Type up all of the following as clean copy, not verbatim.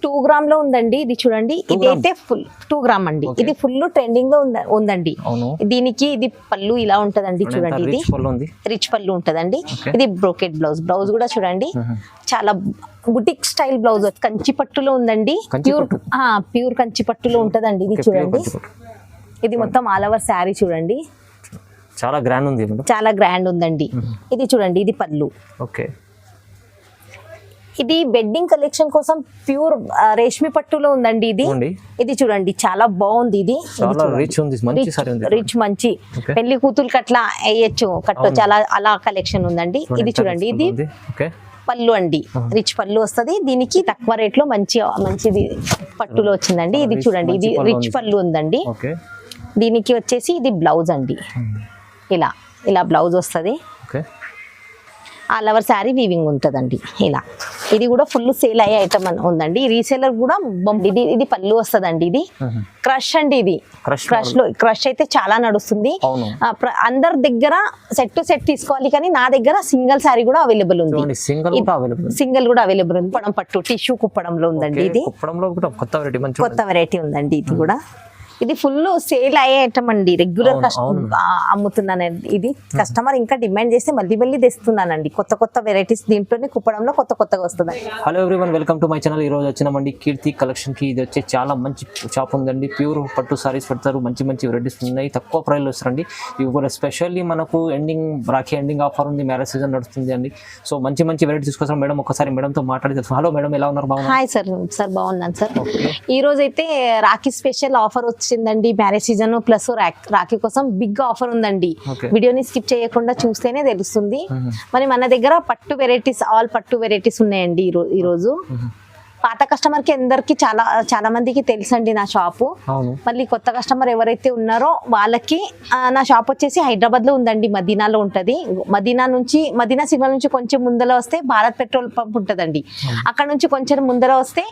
2 gram లో ఉందండి. ఇది చూడండి, ఇదైతే ఫుల్ 2 గ్రామ్ అండి. ఇది ఫుల్ ట్రెండింగ్ లో ఉందండి. దీనికి ఇది పళ్ళు ఇలా ఉంటదండి. చూడండి, ఇది రిచ్ పళ్ళు ఉంటదండి. ఇది బ్రోకెట్ బ్లౌజ్. బ్లౌజ్ కూడా చూడండి, చాలా బుటిక్ స్టైల్ బ్లౌజ్, కంచి పట్టులో ఉందండి. ప్యూర్ కంచి పట్టులో ఉంటదండి. ఇది చూడండి, ఇది మొత్తం ఆల్ ఓవర్ శారీ చూడండి, చాలా గ్రాండ్ ఉంది, చాలా గ్రాండ్ ఉందండి. ఇది చూడండి, ఇది పళ్ళు. ఓకే, ఇది వెడ్డింగ్ కలెక్షన్ కోసం ప్యూర్ రేష్మి పట్టులో ఉందండి. ఇది చూడండి, చాలా బాగుంది. ఇది రిచ్ మంచి పెళ్లి కూతురుకి అట్లా వేయచ్చు, చాలా అలా కలెక్షన్ ఉందండి. ఇది చూడండి, ఇది పళ్ళు అండి, రిచ్ పళ్ళు వస్తుంది. దీనికి తక్కువ రేట్ లో మంచిది పట్టులో వచ్చిందండి. ఇది చూడండి, ఇది రిచ్ పళ్ళు ఉందండి. దీనికి వచ్చేసి ఇది బ్లౌజ్ అండి. ఇలా బ్లౌజ్ వస్తుంది. ఆల్ ఓవర్ శారీ వీవింగ్ ఉంటుందండి. ఇది కూడా ఫుల్ సేల్ అయ్యే ఐటమ్ ఉందండి. రీసేలర్ కూడా ఇది పళ్ళు వస్తుందండి. ఇది క్రష్ అండి. ఇది క్రష్ అయితే చాలా నడుస్తుంది. అందరి దగ్గర సెట్ టు సెట్ తీసుకోవాలి, కానీ నా దగ్గర సింగిల్ శారీ కూడా అవైలబుల్ ఉంది. సింగిల్ కూడా అవైలబుల్ ఉంది. కుప్పడం పట్టు టిష్యూ కుప్పడంలో ఉందండి. ఇది కొత్త వెరైటీ ఉందండి. ఇది కూడా ఇది ఫుల్ సేల్ అయ్యే ఐటమ్ అండి. రెగ్యులర్ అమ్ముతున్నాను. ఇది కస్టమర్ ఇంకా డిమాండ్ చేస్తే మళ్ళీ తెస్తున్నానండి. కొత్త వెరైటీస్ దీంట్లోనే కుప్పడంలో కొత్తగా వస్తుంది. Hello everyone, welcome to my channel. ఈ రోజు వచ్చినామండి కీర్తి కలెక్షన్ కి. ఇది వచ్చి చాలా మంచి షాప్ ఉందండి. ప్యూర్ పట్టు సారీస్ పెడతారు, మంచి వెరైటీస్ ఉన్నాయి, తక్కువ ప్రైస్ లో వస్తారండి. ఇవి కూడా స్పెషల్లీ మనకు రాఖీ ఎండింగ్ ఆఫర్ ఉంది, మ్యారేజ్ సీజన్ నడుస్తుంది అండి. సో మంచి వెరైటీ తీసుకొస్తాం. మేడం ఒకసారి మేడం తో మాట్లాడి తెలుసు. హలో మేడం, ఎలా ఉన్నారు? బాగున్నారు? హాయ్ సార్, బాగున్నాను సార్. ఈ రోజు అయితే రాఖీ స్పెషల్ ఆఫర్ వచ్చిందండి. మ్యారేజ్ సీజన్ ప్లస్ రాఖీ కోసం బిగ్ ఆఫర్ ఉందండి. వీడియోని స్కిప్ చేయకుండా చూస్తేనే తెలుస్తుంది. మరి మన దగ్గర పట్టు వెరైటీస్, ఆల్ పట్టు వెరైటీస్ ఉన్నాయండి ఈ రోజు. పాత కస్టమర్ కి అందరికి చాలా మందికి తెలుసండి నా షాపు. మళ్ళీ కొత్త కస్టమర్ ఎవరైతే ఉన్నారో వాళ్ళకి నా షాప్ వచ్చేసి హైదరాబాద్ లో ఉందండి. మదీనాలో ఉంటది. మదీనా సిగ్నల్ నుంచి కొంచెం ముందర వస్తే భారత్ పెట్రోల్ పంప్ ఉంటదండి. అక్కడ నుంచి కొంచెం ముందర వస్తే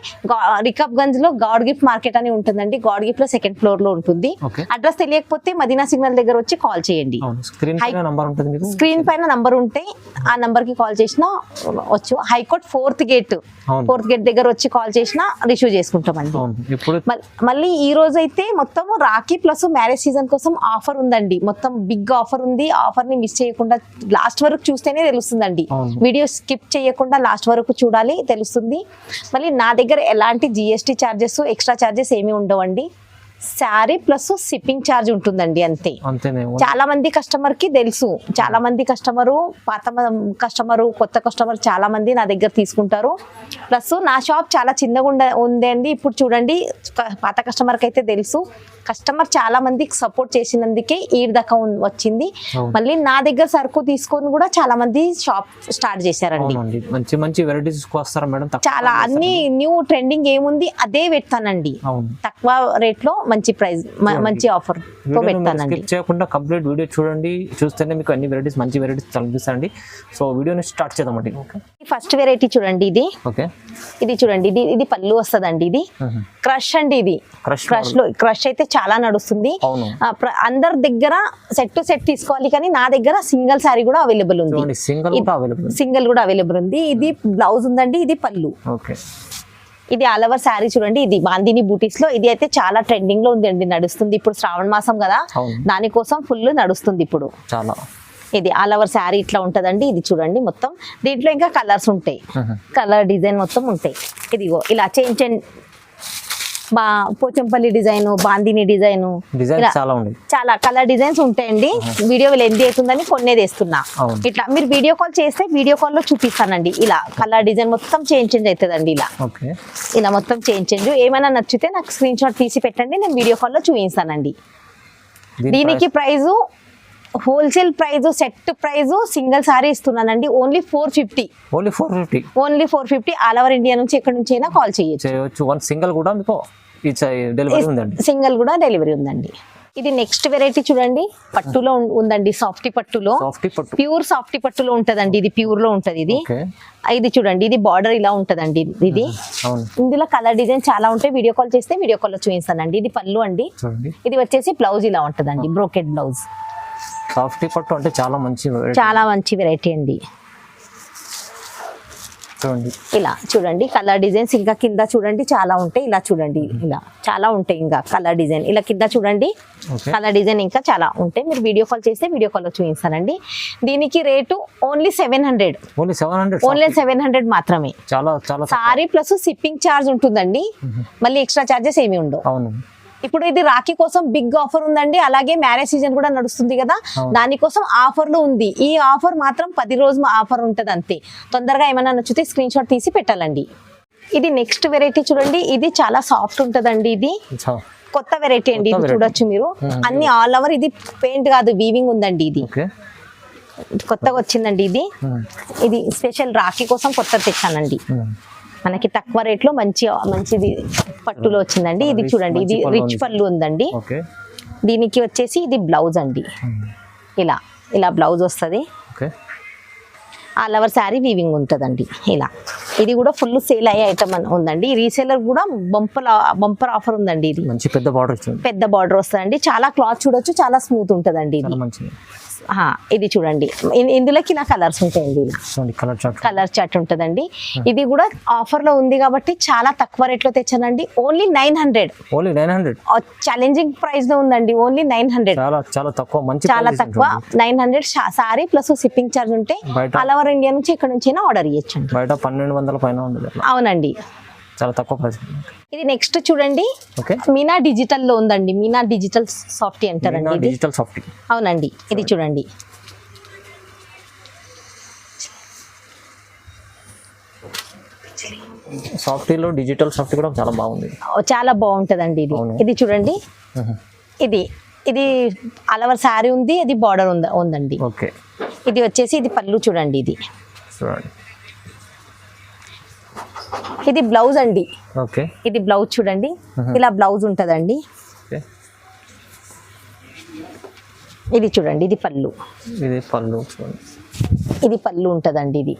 రికబ్ గంజ్ లో గాడ్ గిఫ్ట్ మార్కెట్ అని ఉంటుందండి. గాడ్ గిఫ్ట్ లో 2nd ఫ్లోర్ లో ఉంటుంది. అడ్రస్ తెలియకపోతే మదీనా సిగ్నల్ దగ్గర వచ్చి కాల్ చేయండి. స్క్రీన్ పైన నంబర్ ఉంటే ఆ నంబర్ కి కాల్ చేసినా వచ్చు. హైకోర్ట్ 4th గేట్ దగ్గర వచ్చి కాల్ చేసినా రిసీవ్ చేసుకుంటామండి. మళ్ళీ ఈ రోజు అయితే మొత్తం రాఖీ ప్లస్ మ్యారేజ్ సీజన్ కోసం ఆఫర్ ఉందండి. మొత్తం బిగ్ ఆఫర్ ఉంది. ఆఫర్ ని మిస్ చేయకుండా లాస్ట్ వరకు చూస్తేనే తెలుస్తుందండి. వీడియో స్కిప్ చేయకుండా లాస్ట్ వరకు చూడాలి, తెలుస్తుంది. మళ్ళీ నా దగ్గర ఎలాంటి GST ఛార్జెస్, ఎక్స్ట్రా ఛార్జెస్ ఏమి ఉండవండి. శారీ ప్లస్ షిప్పింగ్ ఛార్జ్ ఉంటుందండి, అంతే. చాలా మంది కస్టమర్ కి తెలుసు. చాలా మంది పాత కస్టమరు, కొత్త కస్టమర్ చాలా మంది నా దగ్గర తీసుకుంటారు. ప్లస్ నా షాప్ చాలా చిన్నగా ఉంది అండి. ఇప్పుడు చూడండి, పాత కస్టమర్ కి అయితే తెలుసు. కస్టమర్ చాలా మందికి సపోర్ట్ చేసినందుకే ఈ దాకా వచ్చింది. మళ్ళీ నా దగ్గర సరుకు తీసుకొని కూడా చాలా మంది షాప్ స్టార్ట్ చేశారండి. మంచి వెరైటీస్ వస్తారా మేడం? చాలా అన్ని న్యూ ట్రెండింగ్ ఏముంది అదే పెడతానండి. తక్కువ రేట్ లో మంచి ప్రైస్, మంచి ఆఫర్ తో పెడతానండి. చేయకుండా కంప్లీట్ వీడియో చూడండి, చూస్తేనే మీకు అన్ని వెరైటీస్, మంచి వెరైటీస్ కనిపిస్తాయండి. సో వీడియోని స్టార్ట్ చేద్దామండి. ఫస్ట్ వెరైటీ చూడండి. ఇది చూడండి, ఇది పళ్ళు వస్తుందండి. ఇది క్రష్ అండి. ఇది క్రష్ అయితే చాలా నడుస్తుంది. అందరి దగ్గర సెట్ టు సెట్ తీసుకోవాలి, కానీ నా దగ్గర సింగిల్ శారీ కూడా అవైలబుల్ ఉంది. సింగిల్ కూడా అవైలబుల్ ఉంది. ఇది బ్లౌజ్ ఉందండి. ఇది పళ్ళు. ఇది ఆల్ ఓవర్ శారీ చూడండి. ఇది బాందిని బూటీస్ లో. ఇది అయితే చాలా ట్రెండింగ్ లో ఉంది, నడుస్తుంది. ఇప్పుడు శ్రావణ మాసం కదా, దానికోసం ఫుల్ నడుస్తుంది ఇప్పుడు చాలా. ఇది ఆల్ ఓవర్ శారీ ఇట్లా ఉంటదండి. ఇది చూడండి, మొత్తం దీంట్లో ఇంకా కలర్స్ ఉంటాయి, కలర్ డిజైన్ మొత్తం ఉంటాయి. ఇదిగో ఇలా పోచంపల్లి డిజైన్, బాందిని డిజైన్, చాలా కలర్ డిజైన్స్ ఉంటాయండి. వీడియో లెంత్ అవుతుందని కొన్నే తెస్తున్నా. ఇట్లా మీరు వీడియో కాల్ చేస్తే వీడియో కాల్ లో చూపిస్తానండి. ఇలా కలర్ డిజైన్ మొత్తం చేంజ్ అవుతుందండి. ఇలా మొత్తం చేంజ్. ఏమైనా నచ్చితే నాకు స్క్రీన్ షాట్ తీసి పెట్టండి, నేను వీడియో కాల్ లో చూపిస్తానండి. దీనికి price wholesale price, set price, single sari ఇస్తున్నానండి. ఓన్లీ 450. ఆల్ ఓవర్ ఇండియా నుంచి ఎక్కడి నుంచి అయినా కాల్ చేయొచ్చు. సింగిల్ కూడా డెలివరీ ఉందండి. ఇది నెక్స్ట్ వెరైటీ చూడండి. పట్టులో ఉందండి. సాఫ్టీ పట్టులో, ప్యూర్ సాఫ్టీ పట్టులో ఉంటదండి. ఇది ప్యూర్ లో ఉంటది. ఇది చూడండి, ఇది బార్డర్ ఇలా ఉంటదండి. ఇందులో కలర్ డిజైన్ చాలా ఉంటాయి. వీడియో కాల్ చేస్తే వీడియో కాల్ లో చూపిస్తానండి. ఇది పళ్ళు అండి. ఇది వచ్చేసి బ్లౌజ్ ఇలా ఉంటదండి, బ్రోకెట్ బ్లౌజ్. సాఫ్టీ పట్టు అంటే చాలా మంచి వెరైటీ అండి. చూడండి ఇలా చూడండి కలర్ డిజైన్స్ ఇంకా కింద చూడండి చాలా ఉంటాయి. ఇలా చూడండి ఇలా చాలా ఉంటాయి ఇంకా కలర్ డిజైన్. ఇలా కింద చూడండి ఓకే కలర్ డిజైన్ ఇంకా చాలా ఉంటాయి. మీరు వీడియో కాల్ చేస్తే వీడియో కాల్ చూపిస్తానండి. దీనికి రేటు ఓన్లీ 700, ఓన్లీ 700 ఓన్లీ 700 మాత్రమే. చాలా చాలా సారీ ప్లస్ షిప్పింగ్ ఛార్జ్ ఉంటుందండి, మళ్ళీ ఎక్స్ట్రా ఛార్జెస్ ఏమి ఉండవు. అవును. ఇప్పుడు ఇది రాఖీ కోసం బిగ్ ఆఫర్ ఉందండి. అలాగే మ్యారేజ్ సీజన్ కూడా నడుస్తుంది కదా, దానికోసం ఆఫర్లు ఉంది. ఈ ఆఫర్ మాత్రం 10 రోజులు ఆఫర్ ఉంటుంది అంతే. తొందరగా ఏమైనా నచ్చితే స్క్రీన్ షాట్ తీసి పెట్టాలండి. ఇది నెక్స్ట్ వెరైటీ చూడండి. ఇది చాలా సాఫ్ట్ ఉంటదండి. ఇది కొత్త వెరైటీ అండి. ఇది చూడొచ్చు మీరు. అన్ని ఆల్ ఓవర్ ఇది పెయింట్ కాదు, వీవింగ్ ఉందండి. ఇది కొత్తగా వచ్చిందండి. ఇది స్పెషల్ రాఖీ కోసం కొత్త తెచ్చానండి. మనకి తక్కువ రేట్లో మంచిది పట్టులో వచ్చిందండి. ఇది చూడండి, ఇది రిచ్ పళ్ళు ఉందండి. దీనికి వచ్చేసి ఇది బ్లౌజ్ అండి. ఇలా బ్లౌజ్ వస్తుంది. ఆల్ ఓవర్ శారీ వీవింగ్ ఉంటుందండి. ఇలా ఇది కూడా ఫుల్ సేల్ అయ్యే ఐటమ్ ఉందండి. రీసేలర్ కూడా బంపర్ ఆఫర్ ఉందండి. ఇది మంచి పెద్ద బార్డర్ వస్తుందండి. చాలా క్లాత్ చూడొచ్చు, చాలా స్మూత్ ఉంటుందండి. ఇది ఇది చూడండి, ఇందులోకి ఇలా కలర్స్ ఉంటాయండి. కలర్ చార్ట్ ఉంటుందండి. ఇది కూడా ఆఫర్ లో ఉంది కాబట్టి చాలా తక్కువ రేట్ లో తెచ్చానండి. ఓన్లీ 900. ఛాలెంజింగ్ ప్రైస్ లో ఉందండి. ఓన్లీ 900, చాలా తక్కువ 900 సారీ ప్లస్ షిప్పింగ్ ఛార్జ్ ఉంటే ఆల్ ఓవర్ ఇండియా నుంచి ఇక్కడ నుంచి ఆర్డర్ ఇవ్వచ్చు. బయట 1200 పైన ఉండదు. అవునండి, చాలా తక్కువ ప్రైస్. ఇది నెక్స్ట్ చూడండి, మీనా డిజిటల్ లో ఉందండి. మీనా డిజిటల్ సాఫ్టీ అంటారండి. డిజిటల్ సాఫ్టీ, అవునండి. ఇది చూడండి, సాఫ్టీలో డిజిటల్ సాఫ్టీ కూడా చాలా బాగుంది, చాలా బాగుంటదండి. ఇది చూడండి, ఇది అలవర్ శారీ ఉంది, ఇది బార్డర్ ఉందండి. ఓకే, ఇది వచ్చేసి ఇది పళ్ళు చూడండి. ఇది ఇది బ్లౌజ్ అండి. ఓకే, ఇది బ్లౌజ్ చూడండి, ఇలా బ్లౌజ్ ఉంటదండి. ఇది చూడండి, ఇది పళ్ళు. ఇది పళ్ళు ఉంటదండి. ఇది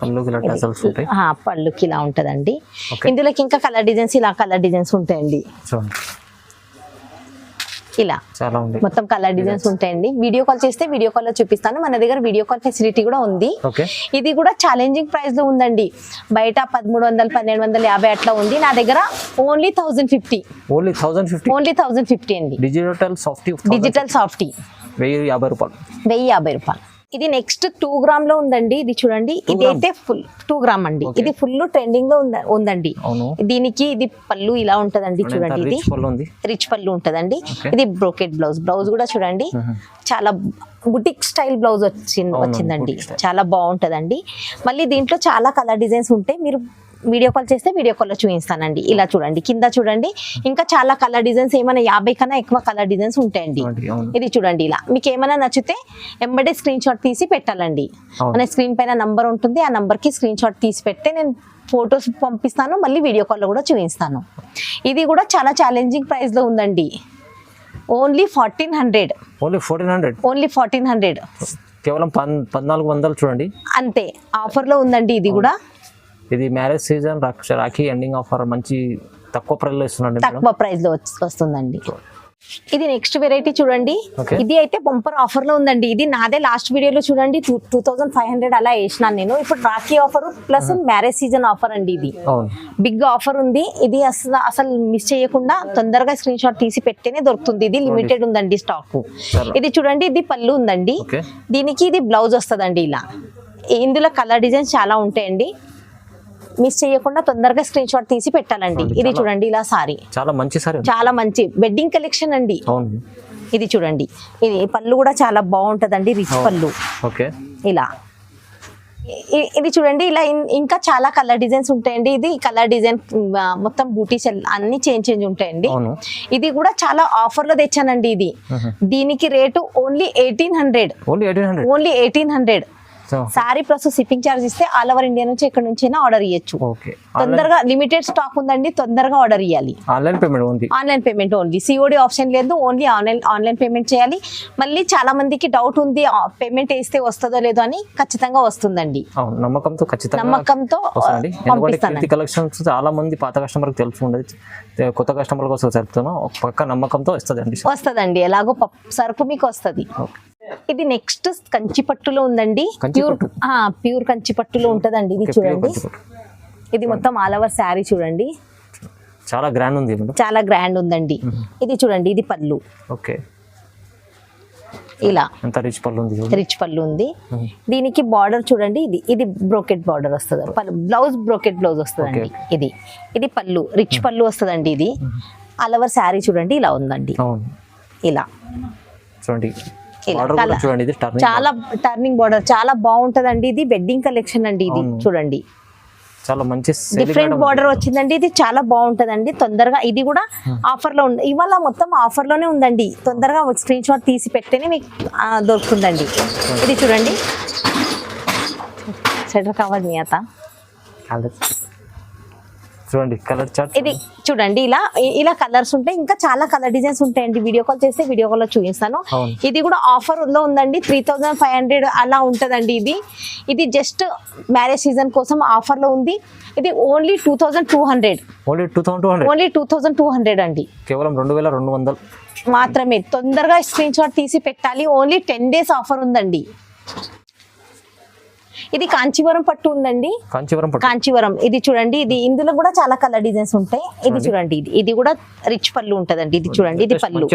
పళ్ళుకి ఇలా ఉంటదండి. ఇందులోకి ఇంకా కలర్ డిజైన్స్, ఇలా కలర్ డిజైన్స్ ఉంటాయండి. ఇలా మొత్తం కలర్ డిజైన్స్ ఉంటాయండి. వీడియో కాల్ చేస్తే వీడియో కాల్ లో చూపిస్తాను. మన దగ్గర వీడియో కాల్ ఫెసిలిటీ కూడా ఉంది. ఇది కూడా ఛాలెంజింగ్ ప్రైస్ లో ఉందండి. బయట 1300, 1250 అట్లా ఉంది. నా దగ్గర ఓన్లీ 1050. ఓన్లీ 1050 అండి. డిజిటల్ సాఫ్టీ 1050 రూపాయలు. ఇది నెక్స్ట్ 2 గ్రామ్ లో ఉందండి. ఇది చూడండి, ఇదైతే ఫుల్ 2 గ్రామ్ అండి. ఇది ఫుల్ ట్రెండింగ్ లో ఉందండి. దీనికి ఇది పళ్ళు ఇలా ఉంటదండి. చూడండి, ఇది రిచ్ పళ్ళు ఉంటదండి. ఇది బ్రోకెట్ బ్లౌజ్ కూడా చూడండి, చాలా బుటిక్ స్టైల్ బ్లౌజ్ వచ్చిందండి. చాలా బాగుంటదండి. మళ్ళీ దీంట్లో చాలా కలర్ డిజైన్స్ ఉంటాయి. మీరు వీడియో కాల్ చేస్తే వీడియో కాల్ లో చూపిస్తానండి. ఇలా చూడండి, కింద చూడండి, ఇంకా చాలా కలర్ డిజైన్స్, ఏమైనా 50 కన్నా ఎక్కువ కలర్ డిజైన్స్ ఉంటాయండి. ఇది చూడండి, ఇలా మీకు ఏమైనా నచ్చితే ఎంబడే స్క్రీన్ షాట్ తీసి పెట్టాలండి. మన స్క్రీన్ పైన నంబర్ ఉంటుంది, ఆ నంబర్ కి స్క్రీన్ షాట్ తీసి పెడితే నేను ఫొటోస్ పంపిస్తాను, మళ్ళీ వీడియో కాల్ లో కూడా చూపిస్తాను. ఇది కూడా చాలా ఛాలెంజింగ్ ప్రైస్ లో ఉందండి. ఓన్లీ 1400. ఓన్లీ 1400, కేవలం 1400 చూడండి, అంతే. ఆఫర్ లో ఉందండి. ఇది కూడా ఇది marriage season Rakhi ending offer, మంచి తక్కువ ప్రైస్ లో ఇస్తున్నాండి. తక్కువ ప్రైస్ లో వస్తుందండి. ఇది నెక్స్ట్ వెరైటీ చూడండి. ఇది అయితే బంపర్ ఆఫర్ లో ఉందండి. ఇది నాదే లాస్ట్ వీడియోలో చూడండి 2500 అలా వేసినాను నేను. ఇప్పుడు Rakhi offer plus marriage season offer అండి. ఇది బిగ్ ఆఫర్ ఉంది. ఇది అసలు మిస్ చేయకుండా తొందరగా స్క్రీన్ షాట్ తీసి పెట్టేనే దొరుకుతుంది. ఇది లిమిటెడ్ ఉందండి స్టాక్. ఇది చూడండి, ఇది పళ్ళు ఉందండి. దీనికి ఇది బ్లౌజ్ వస్తుందండి. ఇలా ఇందులో కలర్ డిజైన్స్ చాలా ఉంటాయండి. మిస్ చేయకుండా తొందరగా స్క్రీన్ షాట్ తీసి పెట్టాలండి. ఇది చూడండి, ఇలా సారీ చాలా మంచి వెడ్డింగ్ కలెక్షన్ అండి. ఇది చూడండి, ఇది పళ్ళు కూడా చాలా బాగుంటదండి, రిచ్ పళ్ళు. ఇలా ఇది చూడండి, ఇలా ఇంకా చాలా కలర్ డిజైన్స్ ఉంటాయండి. ఇది కలర్ డిజైన్ మొత్తం బూటీస్ అన్ని చేంజ్ ఉంటాయండి. ఇది కూడా చాలా ఆఫర్ లో తెచ్చానండి. ఇది దీనికి rate only 1800. Sorry plus shipping charge ఇస్తే ఆల్ ఓవర్ ఇండియా నుంచి ఎక్కడి నుంచి ఆర్డర్ ఇవ్వచ్చు. తొందరగా లిమిటెడ్ స్టాక్ ఉందండి, తొందరగా ఆర్డర్ ఇవ్వాలి. Online payment only, COD option లేదు. ఓన్లీ ఆన్లైన్ పేమెంట్ చేయాలి. మళ్ళీ చాలా మందికి డౌట్ ఉంది, పేమెంట్ వేస్తే వస్తుందో లేదో అని. ఖచ్చితంగా వస్తుందండి, నమ్మకంతో పంపిస్తాను. కలెక్షన్స్ చాలా మంది పాత కస్టమర్ తెలుసు ఉండదు, కొత్త కస్టమర్ కోసం చెప్తున్నాం. పక్క నమ్మకంతో వస్తుందండి. ఎలాగో సరుకు మీకు వస్తుంది. ఇది నెక్స్ట్ కంచి పట్టులో ఉందండి. ప్యూర్ కంచి పట్టులో ఉంటదండి. ఇది చూడండి, ఇది మొత్తం ఆల్ ఓవర్ శారీ చూడండి, చాలా గ్రాండ్ ఉంది మేడం. చాలా గ్రాండ్ ఉందండి. ఇది చూడండి, ఇది పళ్ళు. ఓకే, ఇలా ఎంత రిచ్ పళ్ళు ఉంది. రిచ్ పళ్ళు ఉంది. దీనికి బార్డర్ చూడండి, ఇది బ్రోకెట్ బార్డర్ వస్తుంది, బ్లౌజ్ బ్రోకెట్ బ్లౌజ్ వస్తుందండి. ఇది పళ్ళు, రిచ్ పళ్ళు వస్తుందండి. ఇది ఆల్ ఓవర్ శారీ చూడండి ఇలా ఉందండి. ఇలా చూడండి, చాలా టర్నింగ్ బార్డర్, చాలా బాగుంటదండి. ఇది వెడ్డింగ్ కలెక్షన్ అండి. ఇది చూడండి, చాలా మంచి డిఫరెంట్ బార్డర్ వచ్చిందండి. ఇది చాలా బాగుంటదండి. తొందరగా ఇది కూడా ఆఫర్ లో ఉంది, ఇవాళ మొత్తం ఆఫర్ లోనే ఉందండి. తొందరగా స్క్రీన్ షాట్ తీసి పెట్టేనే మీకు దొరుకుతుందండి. ఇది చూడండి, స్వెటర్ కవర్ నియత చూడండి, కలర్ చార్ట్. ఇది చూడండి, ఇలా కలర్స్ ఉంటాయి. ఇంకా చాలా కలర్ డిజైన్స్ ఉంటాయండి. వీడియో కాల్ చేస్తే వీడియో కాల్ లో చూపిస్తాను. ఇది కూడా ఆఫర్ లో ఉందండి, 3500 అలా ఉంటదండి. ఇది జస్ట్ మ్యారేజ్ సీజన్ కోసం ఆఫర్ లో ఉంది. ఇది ఓన్లీ 2200, ఓన్లీ 2200 అండి. కేవలం 2200 మాత్రమే. తొందరగా స్క్రీన్ షాట్ తీసి పెట్టాలి. ఓన్లీ 10 days ఆఫర్ ఉందండి. ఇది కాంచీవరం పట్టు ఉందండి, కాంచీవరం. ఇది చూడండి, ఇందులో కూడా చాలా కలర్ డిజైన్స్ ఉంటాయి. ఇది చూడండి, ఇది కూడా రిచ్ పళ్ళు ఉంటదండి. ఇది చూడండి, ఇది పళ్ళు,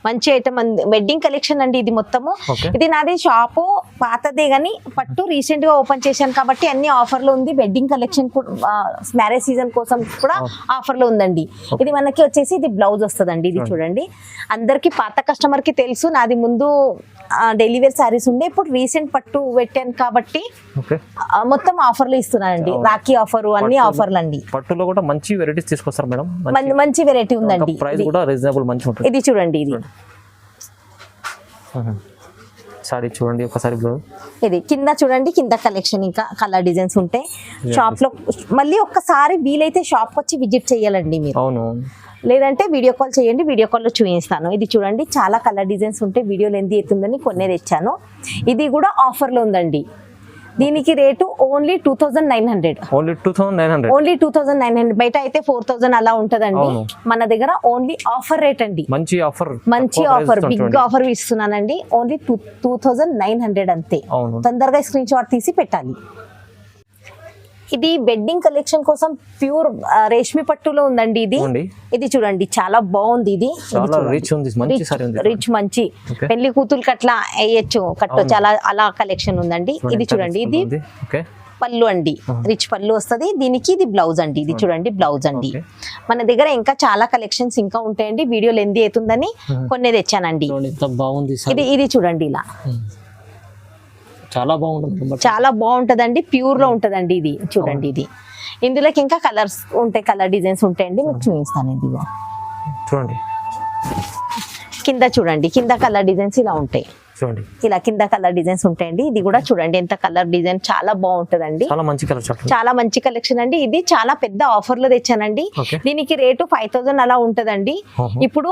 మంచి ఐటమ్, వెడ్డింగ్ కలెక్షన్ అండి. ఇది మొత్తము, ఇది నాది షాపు పాతదే గానీ పట్టు రీసెంట్ గా ఓపెన్ చేశాను కాబట్టి అన్ని ఆఫర్ లో ఉంది. వెడ్డింగ్ కలెక్షన్ మ్యారేజ్ సీజన్ కోసం కూడా ఆఫర్ లో ఉందండి. ఇది మనకి వచ్చేసి ఇది బ్లౌజ్ వస్తుందండి. ఇది చూడండి, అందరికి పాత కస్టమర్ కి తెలుసు, నాది ముందు డైలీ వేర్ శారీస్ ఉండే, ఇప్పుడు రీసెంట్ పట్టు పెట్టాను కాబట్టి మొత్తం ఆఫర్లు ఇస్తున్నానండి. రాఖీ ఆఫర్, అన్ని ఆఫర్లు అండి. పట్టులో కూడా మంచి వెరైటీస్ తీసుకొస్తారు మేడం, మంచి వెరైటీ ఉందండి. ప్రైస్ కూడా రీజనబుల్ మంచి ఉంటుంది. ఇది చూడండి, ఇది సారీ చూడండి ఒకసారి. ఇది కింద చూడండి, కింద కలెక్షన్ ఇంకా కలర్ డిజైన్స్ ఉంటాయి. షాప్ లో మళ్ళీ ఒక్కసారి వీలైతే షాప్ వచ్చి విజిట్ చేయాలండి మీరు. అవును, లేదంటే వీడియో కాల్ చేయండి, వీడియో కాల్లో చూపిస్తాను. ఇది చూడండి, చాలా కలర్ డిజైన్స్ ఉంటాయి. వీడియో లెంత్ అవుతుందని కొన్నే తెచ్చాను. ఇది కూడా ఆఫర్ లో ఉందండి. దీనికి రేటు ఓన్లీ 2900, ఓన్లీ 2900. బయట అయితే 4000 అలా ఉంటదండి. మన దగ్గర ఓన్లీ ఆఫర్ రేట్ అండి, మంచి ఆఫర్, బిగ్ ఆఫర్ ఇస్తున్నానండి. ఓన్లీ 2900 అంతే. తొందరగా స్క్రీన్ షాట్ తీసి పెట్టాలి. ఇది వెడ్డింగ్ కలెక్షన్ కోసం ప్యూర్ రేష్మి పట్టులో ఉందండి. ఇది చూడండి, చాలా బాగుంది. ఇది రిచ్ మంచి పెళ్లి కూతురుకి అట్లా వేయచ్చు, కట్టొచ్చు, అలా కలెక్షన్ ఉందండి. ఇది చూడండి, ఇది పళ్ళు అండి, రిచ్ పళ్ళు వస్తుంది. దీనికి ఇది బ్లౌజ్ అండి. ఇది చూడండి, బ్లౌజ్ అండి. మన దగ్గర ఇంకా చాలా కలెక్షన్స్ ఇంకా ఉంటాయండి. వీడియో లెంత్ అవుతుందని కొన్ని తెచ్చానండి. ఇది చూడండి, ఇలా చాలా బాగుంటదండి. ప్యూర్ లో ఉంటదండి. ఇది చూడండి, ఇది ఇందులోకి ఇంకా కలర్స్ ఉంటాయి, కలర్ డిజైన్స్ ఉంటాయండి. మీకు చూపిస్తాను. ఇది చూడండి, కింద చూడండి, కింద కలర్ డిజైన్స్ ఇలా ఉంటాయి. ఇలా కింద కలర్ డిజైన్స్ ఉంటాయండి. ఇది కూడా చూడండి, ఎంత కలర్ డిజైన్, చాలా బాగుంటదండి. చాలా మంచి కలెక్షన్ అండి. ఇది చాలా పెద్ద ఆఫర్ లో తెచ్చానండి. దీనికి రేటు 5000 అలా ఉంటదండి. ఇప్పుడు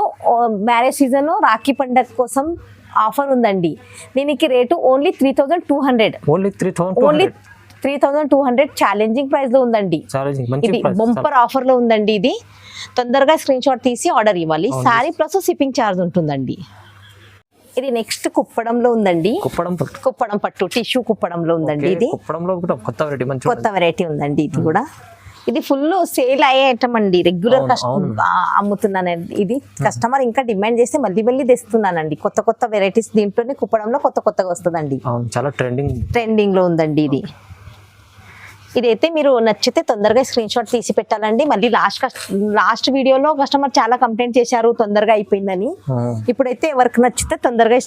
మ్యారేజ్ సీజన్, రాఖీ పండగ కోసం ఆఫర్ ఉందండి. దీనికి rate only 3200, only 3200 challenging price లో ఉందండి. ఇది బంపర్ ఆఫర్ లో ఉందండి. ఇది తొందరగా స్క్రీన్ షాట్ తీసి ఆర్డర్ ఇవ్వాలి. సారీ ప్లస్ షిప్పింగ్ ఛార్జ్ ఉంటుందండి. ఇది నెక్స్ట్ కుప్పడంలో ఉందండి, కుప్పడం పట్టు టిష్యూ కుప్పడంలో ఉందండి. ఇది కొత్త వెరైటీ ఉందండి. ఇది కూడా ఇది ఫుల్ సేల్ అయ్యే ఐటమ్ అండి. రెగ్యులర్ అమ్ముతున్నాను. ఇది కస్టమర్ ఇంకా డిమాండ్ చేస్తే మళ్ళీ తెస్తున్నానండి. కొత్త వెరైటీస్ దీంట్లోనే కుప్పడంలో కొత్తగా వస్తుందండి. చాలా ట్రెండింగ్ లో ఉందండి. ఇదైతే మీరు నచ్చితే తొందరగా స్క్రీన్ షాట్ తీసి పెట్టాలండి. మళ్ళీ లాస్ట్ వీడియోలో కస్టమర్ చాలా కంప్లైంట్ చేశారు తొందరగా అయిపోయిందని. ఇప్పుడైతే ఎవరికి నచ్చితే తొందరగా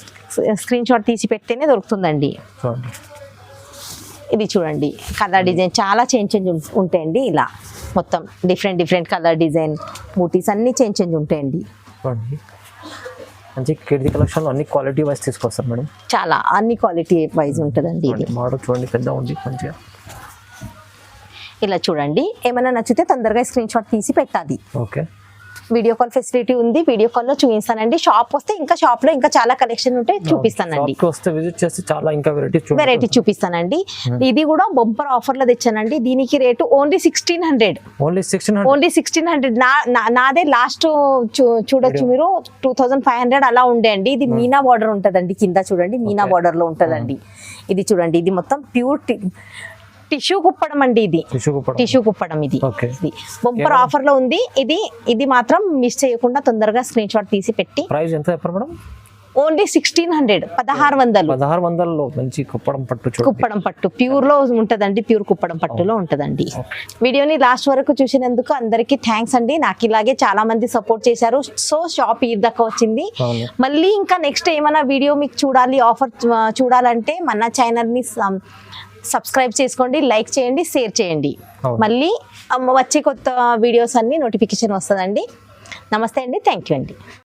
స్క్రీన్ షాట్ తీసి పెడితేనే దొరుకుతుందండి. ఇది చూడండి, కలర్ డిజైన్ చాలా చేంజ్ ఉంటాయండి. ఇలా మొత్తం డిఫరెంట్ కలర్ డిజైన్, బూటీస్ అన్ని చేంజ్ ఉంటాయండి. మంచి కీర్తి కలెక్షన్ అన్ని క్వాలిటీ వైజ్ తీసుకొస్తారు మేడం. చాలా అన్ని క్వాలిటీ వైజ్ ఉంటుందండి. ఇది మోడల్ చూడండి, పెద్ద ఉంది మంచిగా. ఇలా చూడండి, ఏమైనా నచ్చితే తొందరగా స్క్రీన్ షాట్ తీసి పెట్టాలి. ఓకే, వీడియో కాల్ ఫెసిలిటీ ఉంది. వీడియో కాల్ లో చూపిస్తానండి. షాప్ వస్తే ఇంకా షాప్ లో ఇంకా చాలా కలెక్షన్ ఉంటే చూపిస్తానండి. వెరైటీ చూపిస్తానండి. ఇది కూడా బంపర్ ఆఫర్ లో తెచ్చానండి. దీనికి రేటు ఓన్లీ 1600, ఓన్లీ 1600. నాదే లాస్ట్ చూడొచ్చు మీరు, 2500 అలా ఉండే అండి. ఇది మీనా బార్డర్ ఉంటదండి. కింద చూడండి, మీనా బార్డర్ లో ఉంటదండి. ఇది చూడండి, ఇది మొత్తం టిష్యూ కుప్పడం అండి ఇది, టిష్యూ కుప్పడం ఇది. ఇది బంపర్ ఆఫర్ లో ఉంది. ఇది మాత్రం మిస్ చేయకుండా తొందరగా స్క్రీన్ షాట్ తీసి పెట్టి. ప్రైస్ ఎంత చెప్పండి మేడం? ఓన్లీ 1600, 1600. 1600లో మంచి కుప్పడం పట్టు, కుప్పడం పట్టు ప్యూర్ లో ఉంటదండి, ప్యూర్ కుప్పడం పట్టులో ఉంటదండి. వీడియోని లాస్ట్ వరకు చూసినందుకు అందరికి థ్యాంక్స్ అండి. నాకు ఇలాగే చాలా మంది సపోర్ట్ చేశారు. సో షాప్ ఈ దాకా వచ్చింది. మళ్ళీ ఇంకా నెక్స్ట్ ఏమైనా వీడియో మీకు చూడాలి, ఆఫర్ చూడాలంటే మన ఛానల్ ని సబ్స్క్రైబ్ చేసుకోండి, లైక్ చేయండి, షేర్ చేయండి. మళ్ళీ వచ్చే కొత్త వీడియోస్ అన్ని నోటిఫికేషన్ వస్తుందండి. నమస్తే అండి, థ్యాంక్ యూ అండి.